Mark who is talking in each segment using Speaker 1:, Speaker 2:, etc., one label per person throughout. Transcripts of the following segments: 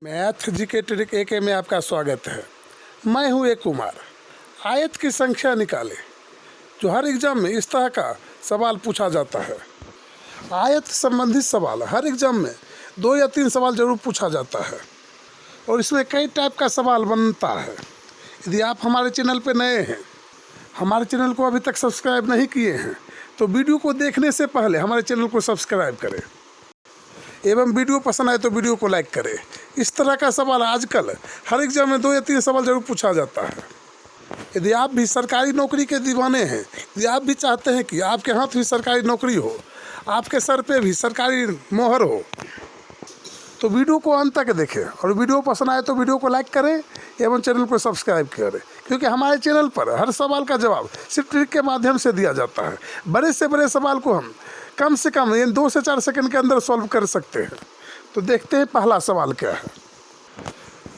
Speaker 1: Math GK trick एके में आपका स्वागत है। मैं हूं एक कुमार। आयत की संख्या निकालें, जो हर एग्जाम में इस तरह का सवाल पूछा जाता है। आयत संबंधित सवाल हर एग्जाम में 2 या 3 सवाल जरूर पूछा जाता है और इसमें कई टाइप का सवाल बनता है। यदि आप हमारे चैनल पर नए हैं, हमारे चैनल को अभी तक सब्सक्राइब नहीं किए हैं, तो वीडियो को देखने से पहले हमारे चैनल को सब्सक्राइब करें एवं वीडियो पसंद आए तो वीडियो को लाइक करें। इस तरह का सवाल आजकल हर एग्जाम में 2 या 3 सवाल जरूर पूछा जाता है। यदि आप भी सरकारी नौकरी के दीवाने हैं, यदि आप भी चाहते हैं कि आपके हाथ भी सरकारी नौकरी हो, आपके सर पे भी सरकारी मोहर हो, तो वीडियो को अंत तक देखें और वीडियो पसंद आए तो वीडियो को लाइक करें एवं चैनल को सब्सक्राइब करें, क्योंकि हमारे चैनल पर हर सवाल का जवाब सिर्फ ट्रिक के माध्यम से दिया जाता है। बड़े से बड़े सवाल को हम कम से कम 2 से 4 सेकंड के अंदर सॉल्व कर सकते हैं। तो देखते हैं पहला सवाल क्या है।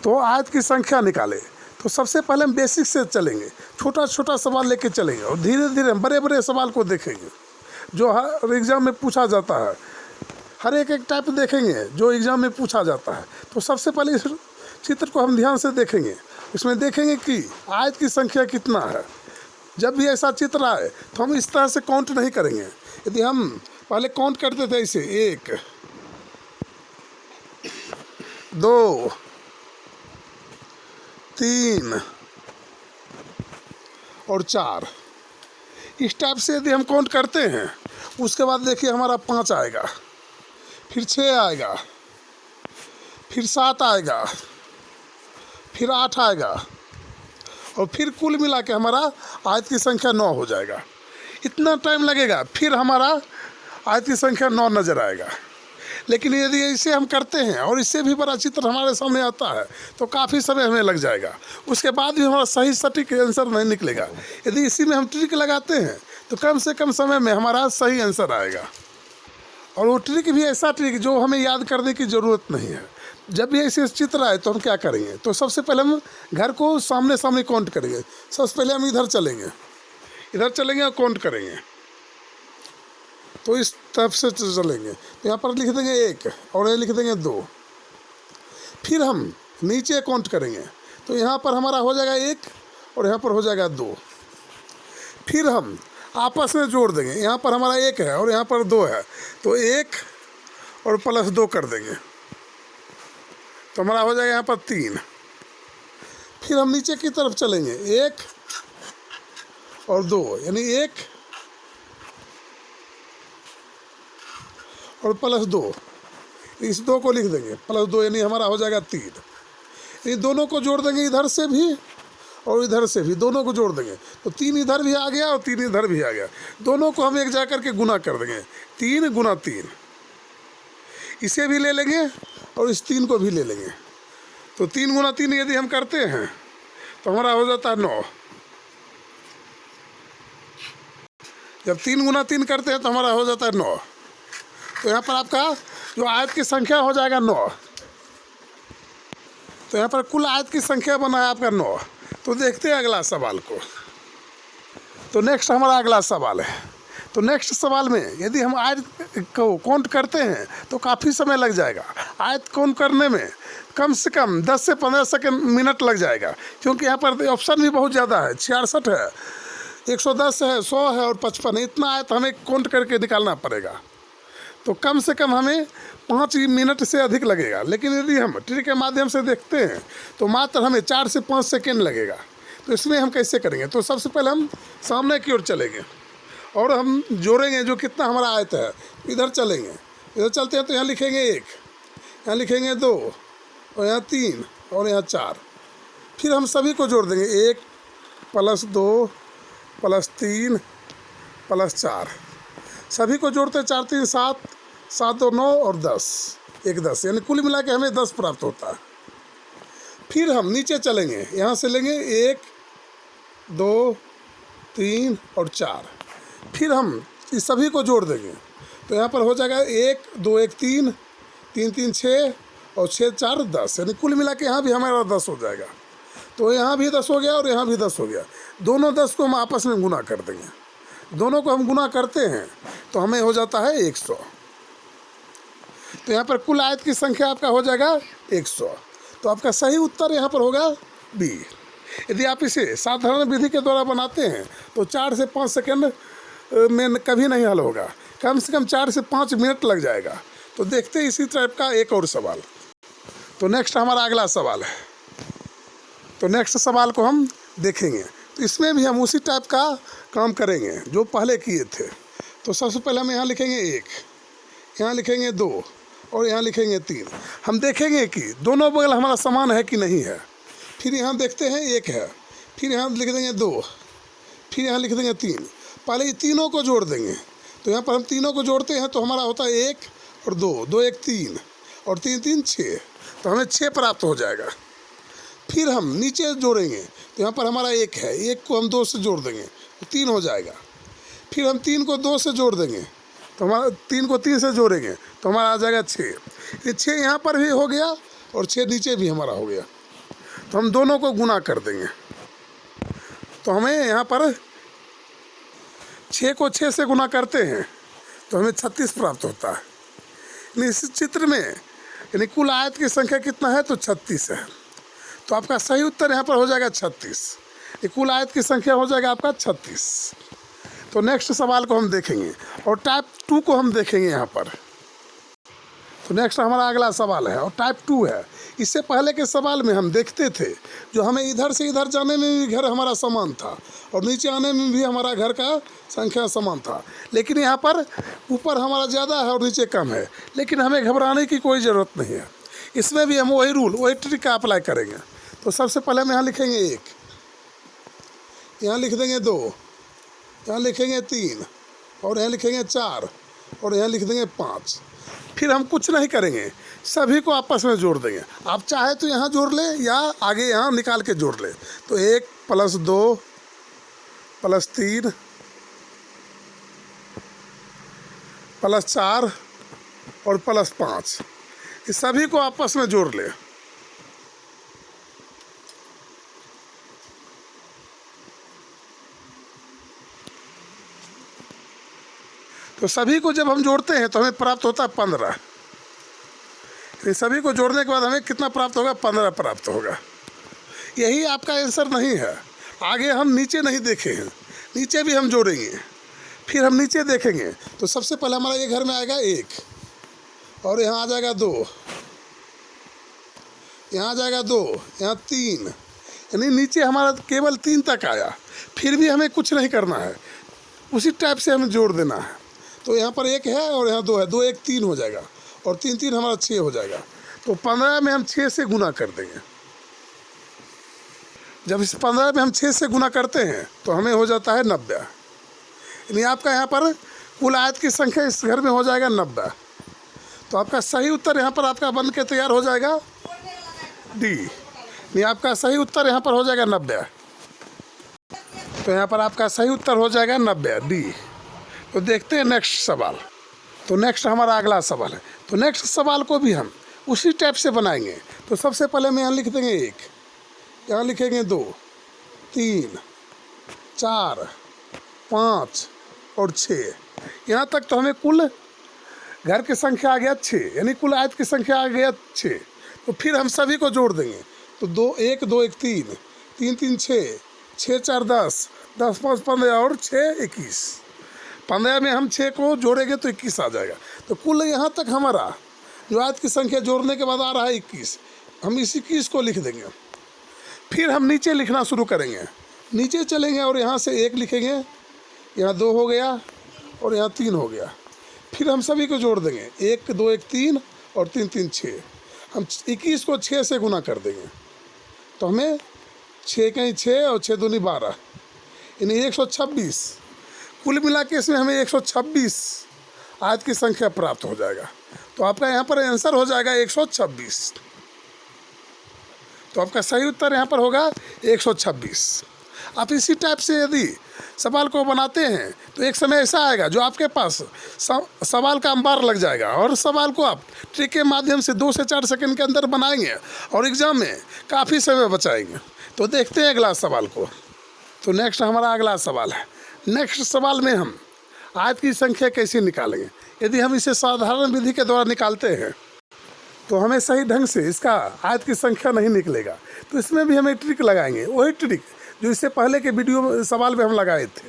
Speaker 1: तो आयत की संख्या निकालें। तो सबसे पहले हम बेसिक से चलेंगे, छोटा छोटा सवाल लेके चलेंगे और धीरे धीरे हम बड़े बड़े सवाल को देखेंगे जो हर एग्ज़ाम में पूछा जाता है। हर एक टाइप देखेंगे जो एग्ज़ाम में पूछा जाता है। तो सबसे पहले इस चित्र को हम ध्यान से देखेंगे। इसमें देखेंगे कि आयत की संख्या कितना है। जब भी ऐसा चित्र आए तो हम इस तरह से काउंट नहीं करेंगे। यदि हम पहले काउंट करते थे ऐसे 1 2 3 और 4, इस टाइप से यदि हम काउंट करते हैं, उसके बाद देखिए हमारा 5 आएगा, फिर 6 आएगा, फिर 7 आएगा, फिर 8 आएगा और फिर कुल मिला के हमारा आयत की संख्या 9 हो जाएगा। इतना टाइम लगेगा, फिर हमारा आयत की संख्या 9 नज़र आएगा। लेकिन यदि ऐसे हम करते हैं और इससे भी बड़ा चित्र हमारे सामने आता है तो काफ़ी समय हमें लग जाएगा। उसके बाद भी हमारा सही सटीक आंसर नहीं निकलेगा। यदि इसी में हम ट्रिक लगाते हैं तो कम से कम समय में हमारा सही आंसर आएगा। और वो ट्रिक भी ऐसा ट्रिक जो हमें याद करने की ज़रूरत नहीं है। जब भी ऐसे चित्र आए तो हम क्या करेंगे, तो सबसे पहले हम घर को सामने सामने काउंट करेंगे। सबसे पहले हम इधर चलेंगे और काउंट करेंगे। तो इस तरफ से चलेंगे तो यहाँ पर लिख देंगे 1 और ये लिख देंगे 2। फिर हम नीचे काउंट करेंगे तो यहाँ पर हमारा हो जाएगा 1 और यहाँ पर हो जाएगा 2। फिर हम आपस में जोड़ देंगे। यहाँ पर हमारा 1 है और यहाँ पर 2 है, तो 1 और प्लस 2 कर देंगे तो हमारा हो जाएगा यहाँ पर 3। फिर हम नीचे की तरफ चलेंगे 1 और 2, यानी 1 और प्लस 2, इस 2 को लिख देंगे प्लस 2, यानी हमारा हो जाएगा 3। इन दोनों को जोड़ देंगे, इधर से भी और इधर से भी दोनों को जोड़ देंगे तो 3 इधर भी आ गया और 3 इधर भी आ गया। दोनों को हम एक जा करके गुना कर देंगे, 3 गुना 3। इसे भी ले लेंगे और इस 3 को भी ले लेंगे। तो 3 गुना 3 यदि हम करते हैं तो हमारा हो जाता है 9। जब 3 गुना 3 करते हैं तो हमारा हो जाता है 9। तो यहाँ पर आपका जो आयत की संख्या हो जाएगा 9। तो यहाँ पर कुल आयत की संख्या बना है आपका 9। तो देखते हैं अगला सवाल को। तो नेक्स्ट हमारा अगला सवाल है। तो नेक्स्ट सवाल में यदि हम आयत को काउंट करते हैं तो काफ़ी समय लग जाएगा। आयत काउंट करने में कम से कम 10 से 15 मिनट लग जाएगा, क्योंकि यहाँ पर ऑप्शन भी बहुत ज़्यादा है। 66 है, 110 है, 100 है और 55 है। इतना आयत हमें काउंट करके निकालना पड़ेगा। तो कम से कम हमें 5 मिनट से अधिक लगेगा। लेकिन यदि हम ट्रिक के माध्यम से देखते हैं तो मात्र हमें 4 से 5 सेकेंड लगेगा। तो इसमें हम कैसे करेंगे, तो सबसे पहले हम सामने की ओर चलेंगे और हम जोड़ेंगे जो कितना हमारा आयत है। इधर चलेंगे, इधर चलते हैं तो यहाँ लिखेंगे 1, यहाँ लिखेंगे 2 और यहाँ 3 और यहाँ 4। फिर हम सभी को जोड़ देंगे, 1 प्लस 2 प्लस 3 प्लस 4। सभी को जोड़ते 4 3 7, 7 2 9 और 10, 1 10, यानी कुल मिला के हमें 10 प्राप्त होता है। फिर हम नीचे चलेंगे, यहाँ से लेंगे 1 2 3 और 4। फिर हम इस सभी को जोड़ देंगे तो यहाँ पर हो जाएगा 1 2 1 3 3 3 6 और 6 4 10, यानी कुल मिला के यहाँ भी हमारा 10 हो जाएगा। तो यहाँ भी 10 हो गया और यहाँ भी 10 हो गया। दोनों 10 को हम आपस में गुना कर देंगे। दोनों को हम गुना करते हैं तो हमें हो जाता है 100। तो यहाँ पर कुल आयत की संख्या आपका हो जाएगा 100। तो आपका सही उत्तर यहाँ पर होगा बी। यदि आप इसे साधारण विधि के द्वारा बनाते हैं तो 4 से 5 सेकंड में कभी नहीं हल होगा, कम से कम 4 से 5 मिनट लग जाएगा। तो देखते हैं इसी टाइप का एक और सवाल। तो नेक्स्ट हमारा अगला सवाल है, तो नेक्स्ट सवाल को हम देखेंगे। तो इसमें भी हम उसी टाइप का काम करेंगे जो पहले किए थे। तो सबसे पहले हम यहाँ लिखेंगे 1, यहाँ लिखेंगे 2 और यहाँ लिखेंगे 3। हम देखेंगे कि दोनों बगल हमारा समान है कि नहीं है। फिर यहाँ देखते हैं 1 है, फिर यहाँ लिख देंगे 2, फिर यहाँ लिख देंगे 3। पहले ये तीनों को जोड़ देंगे। तो यहाँ पर हम तीनों को जोड़ते हैं तो हमारा होता है 1 और 2, 2 1 3 और 3 3 6। तो हमें 6 प्राप्त हो जाएगा। फिर हम नीचे जोड़ेंगे तो यहाँ पर हमारा 1 है, 1 को हम 2 से जोड़ देंगे तो 3 हो जाएगा। फिर हम 3 को 2 से जोड़ देंगे तो हमारा 3 को 3 से जोड़ेंगे तो हमारा आ जाएगा 6। ये 6 यहाँ पर भी हो गया और 6 नीचे भी हमारा हो गया। तो हम दोनों को गुना कर देंगे तो हमें यहाँ पर 6 को 6 से गुना करते हैं तो हमें 36 प्राप्त होता है। इस चित्र में यानी कुल आयत की संख्या कितना है तो 36 है। तो आपका सही उत्तर यहाँ पर हो जाएगा 36। ये कुल आयत की संख्या हो जाएगा आपका 36। तो नेक्स्ट सवाल को हम देखेंगे और टाइप 2 को हम देखेंगे यहाँ पर। तो नेक्स्ट हमारा अगला सवाल है और टाइप 2 है। इससे पहले के सवाल में हम देखते थे जो हमें इधर से इधर जाने में भी घर हमारा समान था और नीचे आने में भी हमारा घर का संख्या समान था, लेकिन यहाँ पर ऊपर हमारा ज़्यादा है और नीचे कम है। लेकिन हमें घबराने की कोई ज़रूरत नहीं है, इसमें भी हम वही रूल वही ट्रिक का अप्लाई करेंगे। तो सबसे पहले हम यहाँ लिखेंगे 1, यहाँ लिख देंगे 2, यहाँ लिखेंगे 3 और यहाँ लिखेंगे 4 और यहाँ लिख देंगे 5। फिर हम कुछ नहीं करेंगे, सभी को आपस में जोड़ देंगे। आप चाहे तो यहाँ जोड़ लें या आगे यहाँ निकाल के जोड़ लें। तो 1 + 2 + 3 + 4 और +5, इस सभी को आपस में जोड़ लें। तो सभी को जब हम जोड़ते हैं तो हमें प्राप्त होता है 15। इन सभी को जोड़ने के बाद हमें कितना प्राप्त होगा, 15 प्राप्त होगा। यही आपका आंसर नहीं है। आगे हम नीचे नहीं देखे हैं, नीचे भी हम जोड़ेंगे। फिर हम नीचे देखेंगे तो सबसे पहले हमारा ये घर में आएगा 1 और यहाँ आ जाएगा 2, यहाँ आ जाएगा 2, यहाँ 3, यानी नीचे हमारा केवल 3 तक आया। फिर भी हमें कुछ नहीं करना है, उसी टाइप से हमें जोड़ देना है। तो यहाँ पर 1 है और यहाँ 2 है, 2 1 3 हो जाएगा और 3 3 हमारा 6 हो जाएगा। तो 15 में हम 6 से गुना कर देंगे। जब इस 15 में हम 6 से गुना करते हैं तो हमें हो जाता है 90। यानी आपका यहाँ पर कुल आयत की संख्या इस घर में हो जाएगा 90। तो आपका सही उत्तर यहाँ पर आपका बन के तैयार हो जाएगा डी। यानी आपका सही उत्तर यहाँ पर हो जाएगा 90। तो यहाँ पर आपका सही उत्तर हो जाएगा 90 डी। तो देखते हैं नेक्स्ट सवाल। तो नेक्स्ट हमारा अगला सवाल है। तो नेक्स्ट सवाल को भी हम उसी टाइप से बनाएंगे। तो सबसे पहले हम यहाँ लिख देंगे 1, यहाँ लिखेंगे 2 3 4 5 और 6। यहाँ तक तो हमें कुल घर की संख्या आ गया 6, यानी कुल आयत की संख्या आ गया 6। तो फिर हम सभी को जोड़ देंगे। तो 2 1 2 1 3 3 3 6 6 4 10 10 5 15 और 6 21। 15 में हम 6 को जोड़ेंगे तो 21 आ जाएगा। तो कुल यहाँ तक हमारा जो आयत की संख्या जोड़ने के बाद आ रहा है 21। हम इस 21 को लिख देंगे। फिर हम नीचे लिखना शुरू करेंगे, नीचे चलेंगे और यहाँ से 1 लिखेंगे, यहाँ 2 हो गया और यहाँ 3 हो गया। फिर हम सभी को जोड़ देंगे, 1 2 1 3 और 3 3 6। हम 21 को 6 से गुना कर देंगे तो हमें 6 कहीं 6 और 6 दूनी 12, यानी 126। कुल मिला के इसमें हमें 126 आयत की संख्या प्राप्त हो जाएगा। तो आपका यहाँ पर आंसर हो जाएगा 126। तो आपका सही उत्तर यहाँ पर होगा 126। आप इसी टाइप से यदि सवाल को बनाते हैं तो एक समय ऐसा आएगा जो आपके पास सवाल का अंबार लग जाएगा और सवाल को आप ट्रिक के माध्यम से 2 से 4 सेकंड के अंदर बनाएंगे और एग्ज़ाम में काफ़ी समय बचाएंगे। तो देखते हैं अगला सवाल को। तो नेक्स्ट हमारा अगला सवाल है। नेक्स्ट सवाल में हम आयत की संख्या कैसे निकालेंगे। यदि हम इसे साधारण विधि के द्वारा निकालते हैं तो हमें सही ढंग से इसका आयत की संख्या नहीं निकलेगा। तो इसमें भी हमें ट्रिक लगाएंगे, वही ट्रिक जो इससे पहले के वीडियो सवाल में हम लगाए थे।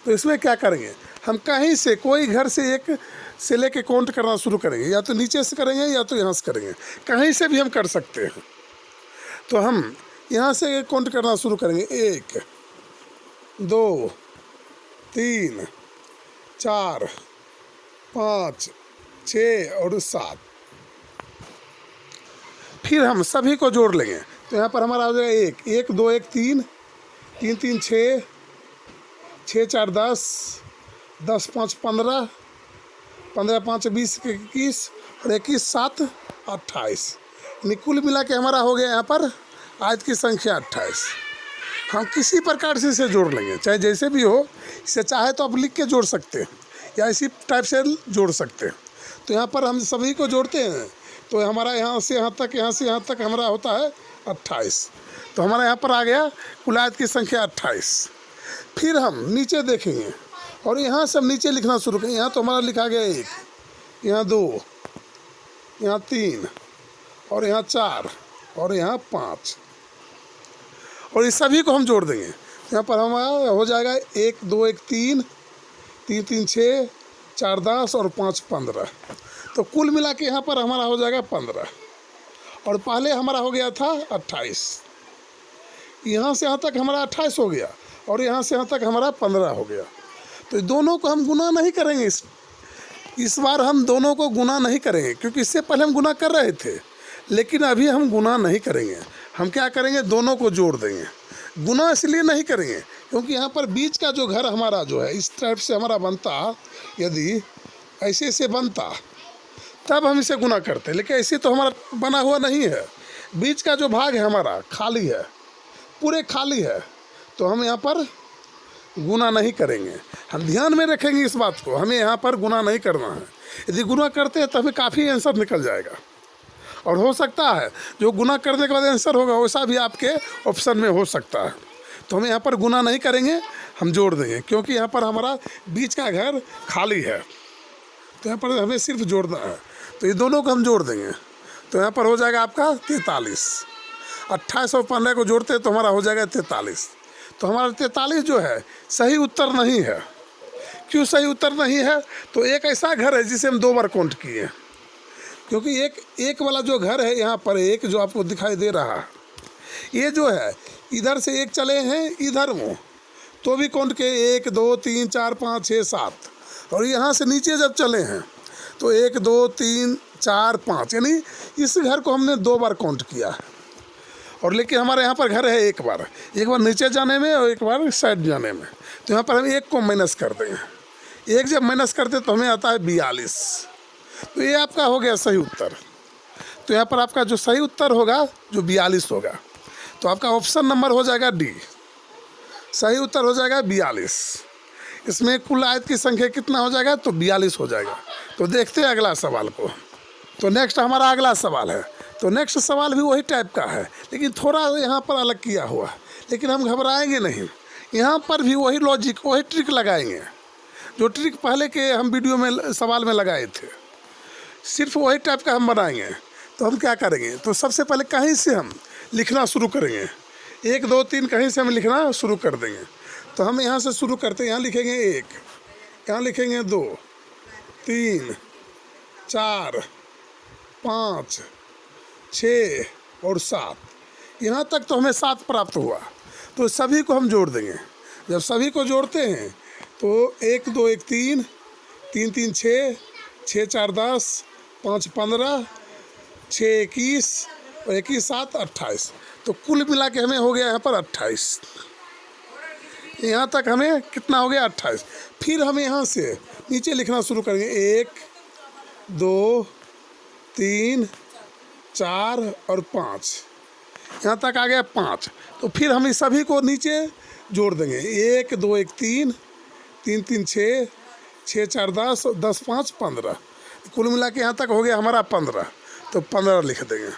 Speaker 1: तो इसमें क्या करेंगे, हम कहीं से कोई घर से एक से लेके काउंट करना शुरू करेंगे, या तो नीचे से करेंगे या तो यहाँ से करेंगे, कहीं से भी हम कर सकते हैं। तो हम यहाँ से काउंट करना शुरू करेंगे, 1 2 3 4 5 6 और 7। फिर हम सभी को जोड़ लेंगे। तो यहाँ पर हमारा हो जाएगा 1 2 1 3 3 3 6 6 4 10 10 5 15 15 5 20 21 और 21 7 28। यानी कुल मिला के हमारा हो गया यहाँ पर आयत की संख्या 28। हम किसी प्रकार से इसे जोड़ लेंगे, चाहे जैसे भी हो। इसे चाहे तो आप लिख के जोड़ सकते हैं या इसी टाइप से जोड़ सकते हैं। तो यहाँ पर हम सभी को जोड़ते हैं, तो हमारा यहाँ से यहाँ तक, यहाँ से यहाँ तक हमारा होता है 28। तो हमारा यहाँ पर आ गया कुल आयत की संख्या 28। फिर हम नीचे देखेंगे और यहाँ से हम नीचे लिखना शुरू करेंगे। यहाँ तो हमारा लिखा गया 1, यहाँ 2, यहाँ 3 और यहाँ 4 और यहाँ 5, और इस सभी को हम जोड़ देंगे। यहाँ पर हमारा हो जाएगा 1 2 1 3 3 3 6 4 10 और 5 15। तो कुल मिला के यहाँ पर हमारा हो जाएगा 15, और पहले हमारा हो गया था 28। यहाँ से यहाँ तक हमारा 28 हो गया और यहाँ से यहाँ तक हमारा 15 हो गया। तो दोनों को हम गुना नहीं करेंगे, इस बार हम दोनों को गुना नहीं करेंगे, क्योंकि इससे पहले हम गुना कर रहे थे, लेकिन अभी हम गुना नहीं करेंगे। हम क्या करेंगे, दोनों को जोड़ देंगे। गुना इसलिए नहीं करेंगे क्योंकि यहाँ पर बीच का जो घर हमारा जो है इस टाइप से हमारा बनता, यदि ऐसे से बनता तब हम इसे गुना करते, लेकिन ऐसे तो हमारा बना हुआ नहीं है। बीच का जो भाग है हमारा खाली है, पूरे खाली है, तो हम यहाँ पर गुना नहीं करेंगे। हम ध्यान में रखेंगे इस बात को, हमें यहाँ पर गुना नहीं करना है। यदि गुना करते हैं तो हमें काफ़ी आंसर निकल जाएगा, और हो सकता है जो गुना करने के बाद आंसर होगा वैसा भी आपके ऑप्शन में हो सकता है। तो हम यहाँ पर गुना नहीं करेंगे, हम जोड़ देंगे, क्योंकि यहाँ पर हमारा बीच का घर खाली है। तो यहाँ पर हमें सिर्फ जोड़ना है, तो ये दोनों को हम जोड़ देंगे। तो यहाँ पर हो जाएगा आपका 43। 28 और 15 को जोड़ते हैं तो हमारा हो जाएगा 43। तो हमारा 43 जो है सही उत्तर नहीं है। क्यों सही उत्तर नहीं है? तो एक ऐसा घर है जिसे हम 2 बार काउंट किए, क्योंकि एक वाला जो घर है यहाँ पर एक जो आपको दिखाई दे रहा है, ये जो है इधर से एक चले हैं इधर में, तो भी काउंट के 1 2 3 4 5 6 7, और यहाँ से नीचे जब चले हैं तो 1 2 3 4 5, यानी इस घर को हमने 2 बार काउंट किया है। और लेकिन हमारे यहाँ पर घर है एक बार नीचे जाने में और एक बार साइड जाने में। तो यहाँ पर हम 1 को माइनस कर देंगे। 1 जब माइनस करते तो हमें आता है 42। तो ये आपका हो गया सही उत्तर। तो यहाँ पर आपका जो सही उत्तर होगा जो 42 होगा, तो आपका ऑप्शन नंबर हो जाएगा डी, सही उत्तर हो जाएगा 42। इसमें कुल आयत की संख्या कितना हो जाएगा? तो 42 हो जाएगा। तो देखते हैं अगला सवाल को। तो नेक्स्ट हमारा अगला सवाल है। तो नेक्स्ट सवाल भी वही टाइप का है, लेकिन थोड़ा यहाँ पर अलग किया हुआ है। लेकिन हम घबराएंगे नहीं, यहाँ पर भी वही लॉजिक, वही ट्रिक लगाएंगे जो ट्रिक पहले के हम वीडियो में सवाल में लगाए थे, सिर्फ वही टाइप का हम बनाएंगे। तो हम क्या करेंगे, तो सबसे पहले कहीं से हम लिखना शुरू करेंगे। 1 2 3 कहीं से हम लिखना शुरू कर देंगे। तो हम यहाँ से शुरू करते हैं। यहाँ लिखेंगे 1, यहाँ लिखेंगे 2 3 4 5 6 और 7। यहाँ तक तो हमें 7 प्राप्त हुआ। तो सभी को हम जोड़ देंगे। जब सभी को जोड़ते हैं तो 1 2 1 3 3 3 6 6 4 10 5 15 6 21 और 21 7 28। तो कुल मिला के हमें हो गया यहाँ पर 28। यहाँ तक हमें कितना हो गया? 28। फिर हम यहाँ से नीचे लिखना शुरू करेंगे। 1 2 3 4 और 5, यहाँ तक आ गया 5। तो फिर हम इस सभी को नीचे जोड़ देंगे। 1 2 1 3 3 3 6 6 4 10 10 5 15। कुल मिला के यहाँ तक हो गया हमारा 15। तो 15 लिख देंगे।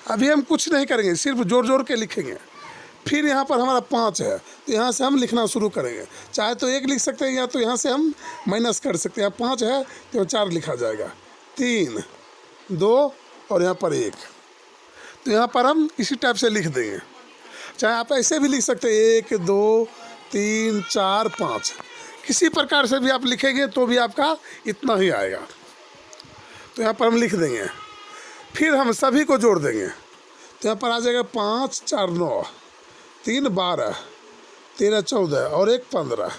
Speaker 1: अभी हम कुछ नहीं करेंगे, सिर्फ जोड़ जोड़ के लिखेंगे। फिर यहाँ पर हमारा 5 है, तो यहाँ से हम लिखना शुरू करेंगे। चाहे तो 1 लिख सकते हैं, या तो यहाँ से हम माइनस कर सकते हैं। 5 है तो 4 लिखा जाएगा। 3 2 और यहाँ पर 1। तो यहाँ पर हम इसी टाइप से लिख देंगे। चाहे आप ऐसे भी लिख सकते हैं 1 2 3 4 5, किसी प्रकार से भी आप लिखेंगे तो भी आपका इतना ही आएगा। तो यहाँ पर हम लिख देंगे, फिर हम सभी को जोड़ देंगे। तो यहाँ पर आ जाएगा 5 4 9 3 12 13 14 और 1 15।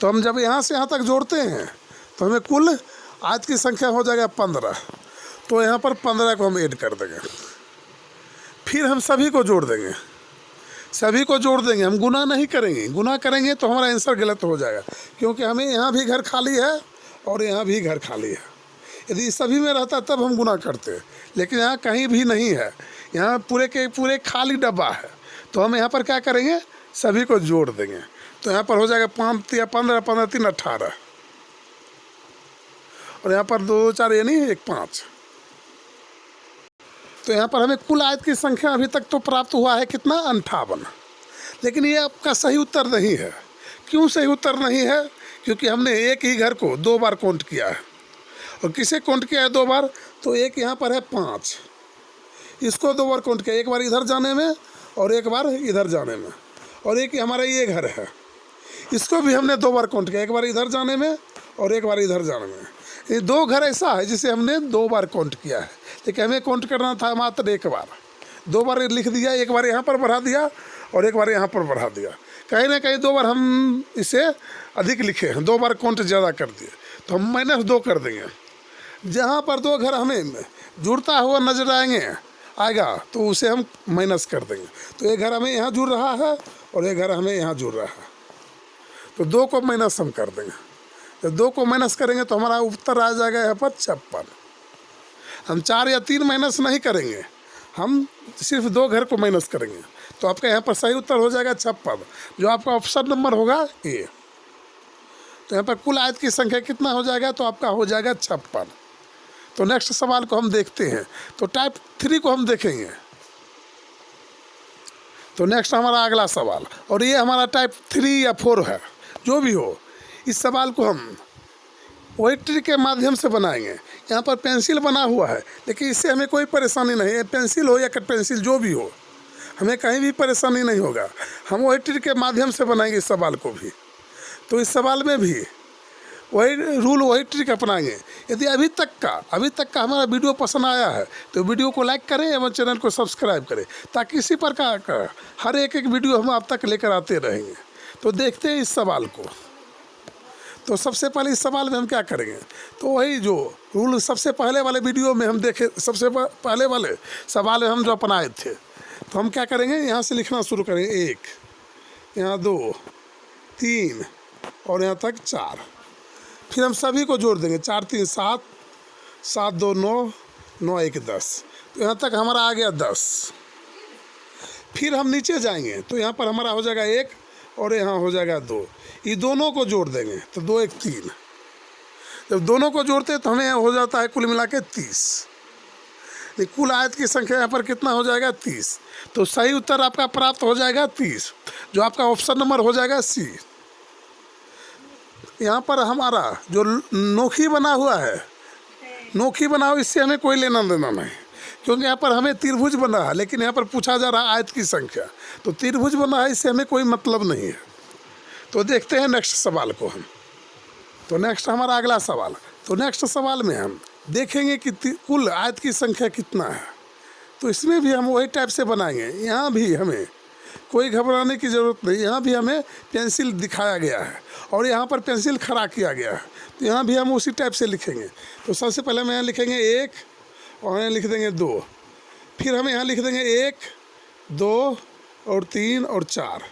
Speaker 1: तो हम जब यहाँ से यहाँ तक जोड़ते हैं तो हमें कुल आयत की संख्या हो जाएगा 15। तो यहाँ पर 15 को हम ऐड कर देंगे, फिर हम सभी को जोड़ देंगे। सभी को जोड़ देंगे, हम गुना नहीं करेंगे। गुना करेंगे तो हमारा आंसर गलत हो जाएगा, क्योंकि हमें यहाँ भी घर खाली है और यहाँ भी घर खाली है। यदि सभी में रहता तब हम गुना करते, लेकिन यहाँ कहीं भी नहीं है, यहाँ पूरे के पूरे खाली डब्बा है। तो हम यहाँ पर क्या करेंगे, सभी को जोड़ देंगे। तो यहाँ पर हो जाएगा 5 या 15 15 3 18 और यहाँ पर 2 4 यानी 1 5। तो यहाँ पर हमें कुल आयत की संख्या अभी तक तो प्राप्त हुआ है कितना, 58। लेकिन ये आपका सही उत्तर नहीं है। क्यों सही उत्तर नहीं है? क्योंकि हमने एक ही घर को 2 बार काउंट किया है। और किसे काउंट किया है 2 बार? तो एक यहाँ पर है 5, इसको 2 बार काउंट किया, एक बार इधर जाने में और एक बार इधर जाने में। और एक हमारा ये घर है, इसको भी हमने 2 बार काउंट किया, एक बार इधर जाने में और एक बार इधर जाने में। ये 2 घर ऐसा है जिसे हमने 2 बार काउंट किया है, लेकिन हमें काउंट करना था मात्र एक बार। 2 बार लिख दिया, एक बार यहाँ पर बढ़ा दिया और एक बार यहाँ पर बढ़ा दिया। कहीं ना कहीं 2 बार हम इसे अधिक लिखे हैं, 2 बार काउंट ज़्यादा कर दिए, तो हम -2 कर देंगे। जहाँ पर 2 घर हमें जुड़ता हुआ नजर आएगा तो उसे हम माइनस कर देंगे। तो एक घर हमें यहाँ जुड़ रहा है और एक घर हमें यहाँ जुड़ रहा है, तो 2 को माइनस हम कर देंगे। जब 2 को माइनस करेंगे तो हमारा उत्तर आ जाएगा यहाँ पर 56। हम 4 या 3 माइनस नहीं करेंगे, हम सिर्फ 2 घर को माइनस करेंगे। तो आपका यहाँ पर सही उत्तर हो जाएगा 56, जो आपका ऑप्शन नंबर होगा ए। तो यहाँ पर कुल आयत की संख्या कितना हो जाएगा? तो आपका हो जाएगा 56। तो नेक्स्ट सवाल को हम देखते हैं। तो टाइप 3 को हम देखेंगे। तो नेक्स्ट हमारा अगला सवाल, और ये हमारा टाइप 3 या 4 है, जो भी हो। इस सवाल को हम वही ट्रिक के माध्यम से बनाएंगे। यहाँ पर पेंसिल बना हुआ है, लेकिन इससे हमें कोई परेशानी नहीं है। पेंसिल हो या कट पेंसिल जो भी हो, हमें कहीं भी परेशानी नहीं होगा। हम वही ट्रिक के माध्यम से बनाएंगे इस सवाल को भी। तो इस सवाल में भी वही रूल वही ट्रिक अपनाएंगे। यदि अभी तक का हमारा वीडियो पसंद आया है तो वीडियो को लाइक करें एवं चैनल को सब्सक्राइब करें, ताकि इसी प्रकार का हर एक वीडियो हम आप तक लेकर आते रहेंगे। तो देखते हैं इस सवाल को। तो सबसे पहले इस सवाल में हम क्या करेंगे, तो वही जो रूल सबसे पहले वाले वीडियो में हम देखे, सबसे पहले वाले सवाल में हम जो अपनाए थे, तो हम क्या करेंगे, यहाँ से लिखना शुरू करेंगे। 1, यहाँ 2 3 और यहाँ तक 4। फिर हम सभी को जोड़ देंगे। 4 3 7, 7 2 9, 9 1 10। तो यहाँ तक हमारा आ गया 10। फिर हम नीचे जाएंगे तो यहाँ पर हमारा हो जाएगा 1 और यहाँ हो जाएगा 2। ये दोनों को जोड़ देंगे तो 2 1 3। जब दोनों को जोड़ते हैं तो हमें हो जाता है कुल मिला के 30। कुल आयत की संख्या यहाँ पर कितना हो जाएगा, 30। तो सही उत्तर आपका प्राप्त हो जाएगा 30, जो आपका ऑप्शन नंबर हो जाएगा सी। यहाँ पर हमारा जो नोखी बना हुआ है, नोखी बना हुआ, इससे हमें कोई लेना देना नहीं, क्योंकि यहाँ पर हमें त्रिभुज बना है, लेकिन यहाँ पर पूछा जा रहा है आयत की संख्या। तो त्रिभुज बना है, इससे हमें कोई मतलब नहीं है। तो देखते हैं नेक्स्ट सवाल को हम। तो नेक्स्ट हमारा अगला सवाल। तो नेक्स्ट सवाल में हम देखेंगे कि कुल आयत की संख्या कितना है। तो इसमें भी हम वही टाइप से बनाएंगे। यहाँ भी हमें कोई घबराने की ज़रूरत नहीं, यहाँ भी हमें पेंसिल दिखाया गया है और यहाँ पर पेंसिल खड़ा किया गया है। तो यहाँ भी हम उसी टाइप से लिखेंगे। तो सबसे पहले हम यहाँ लिखेंगे 1 और यहाँ लिख देंगे 2। फिर हम यहाँ लिख देंगे 1 2 और 3 और 4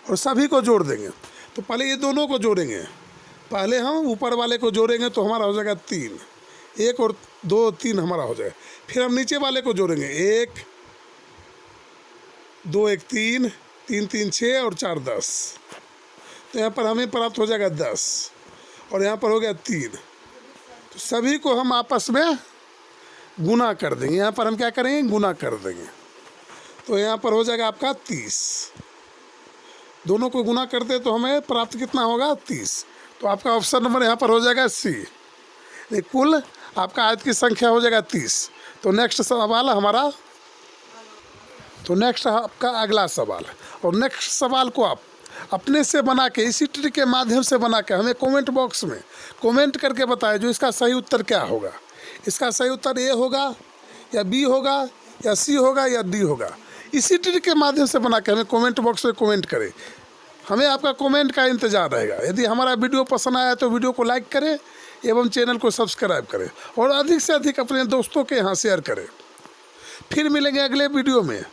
Speaker 1: और सभी को जोड़ देंगे। तो पहले ये दोनों को जोड़ेंगे, पहले हम ऊपर वाले को जोड़ेंगे तो हमारा हो जाएगा 3। 1 और 2 3 हमारा हो जाएगा। फिर हम नीचे वाले को जोड़ेंगे, 1 2 1 3 3 3 6 और 4 10। तो यहाँ पर हमें प्राप्त हो जाएगा 10 और यहाँ पर हो गया 3। तो सभी को हम आपस में गुना कर देंगे। यहाँ पर हम क्या करेंगे, गुना कर देंगे। तो यहाँ पर हो जाएगा आपका 30। दोनों को गुना करते तो हमें प्राप्त कितना होगा, 30। तो आपका ऑप्शन नंबर यहाँ पर हो जाएगा सी। कुल आपका आयत की संख्या हो जाएगा 30। तो नेक्स्ट सवाल हमारा, तो नेक्स्ट आपका अगला सवाल, और नेक्स्ट सवाल को आप अपने से बना के, इसी ट्रिक के माध्यम से बना के हमें कमेंट बॉक्स में कमेंट करके बताएं जो इसका सही उत्तर क्या होगा। इसका सही उत्तर ए होगा या बी होगा या सी होगा या डी होगा। इसी ट्रिक के माध्यम से बना के हमें कमेंट बॉक्स में कमेंट करें। हमें आपका कमेंट का इंतज़ार रहेगा। यदि हमारा वीडियो पसंद आया तो वीडियो को लाइक करें एवं चैनल को सब्सक्राइब करें और अधिक से अधिक अपने दोस्तों के यहाँ शेयर करें। फिर मिलेंगे अगले वीडियो में,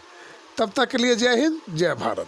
Speaker 1: तब तक के लिए जय हिंद, जय भारत।